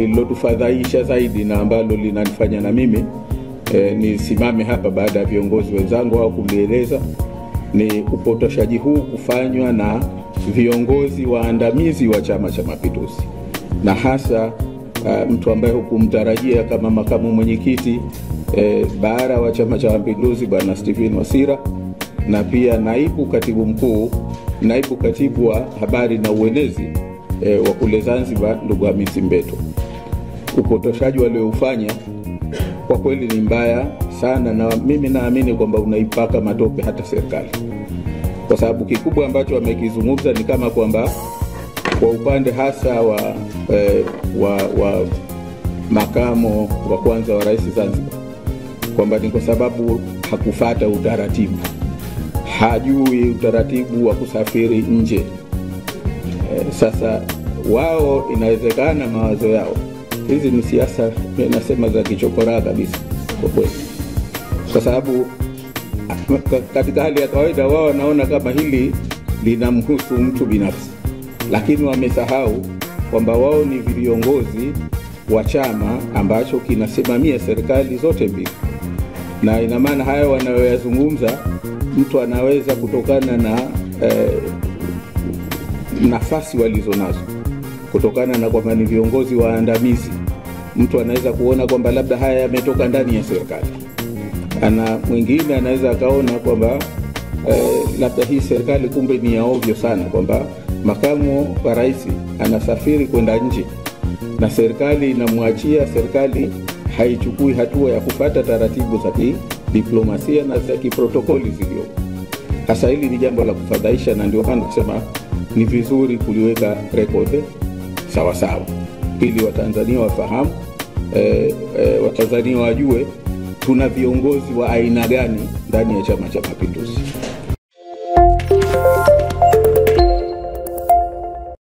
lilotufadhaisha zaidi na ambalo linanifanya na mimi nisimame hapa baada ya viongozi wenzangu au kulieleza ni upotoshaji huu kufanywa na viongozi waandamizi wa Chama cha Mapinduzi, na hasa mtu ambaye hukumtarajia kama makamu mwenyekiti bara wa Chama cha Mapinduzi Bwana Stephen Wasira, na pia naibu katibu mkuu, naibu katibu wa habari na uenezi wa kule Zanzibar ndugu Hamisi Mbeto. Upotoshaji walioufanya kwa kweli ni mbaya sana, na mimi naamini kwamba unaipaka matope hata serikali, kwa sababu kikubwa ambacho wamekizungumza ni kama kwamba kwa upande hasa wa makamo wa kwanza wa rais Zanzibar, kwamba ni kwa sababu hakufuata utaratibu, hajui utaratibu wa kusafiri nje. Sasa wao inawezekana mawazo yao, hizi ni siasa nasema za kichokora kabisa kwa kweli, kwa sababu katika hali ya kawaida wao wanaona kama hili linamhusu mtu binafsi, lakini wamesahau kwamba wao ni viongozi wa chama ambacho kinasimamia serikali zote mbili, na ina maana haya wanayoyazungumza mtu anaweza kutokana na nafasi walizonazo, kutokana na kwamba ni viongozi waandamizi, mtu anaweza kuona kwamba labda haya yametoka ndani ya serikali. Ana mwingine anaweza akaona kwamba labda hii serikali kumbe ni ya ovyo sana, kwamba makamu wa rais anasafiri kwenda nje na serikali inamwachia, serikali haichukui hatua ya kufuata taratibu za diplomasia na za kiprotokoli zilio. Hasa hili ni jambo la kufadhaisha, na ndio maana nasema ni vizuri kuliweka rekodi sawa sawa ili Watanzania wafahamu, Watanzania wajue tuna viongozi wa aina gani ndani ya Chama cha Mapinduzi.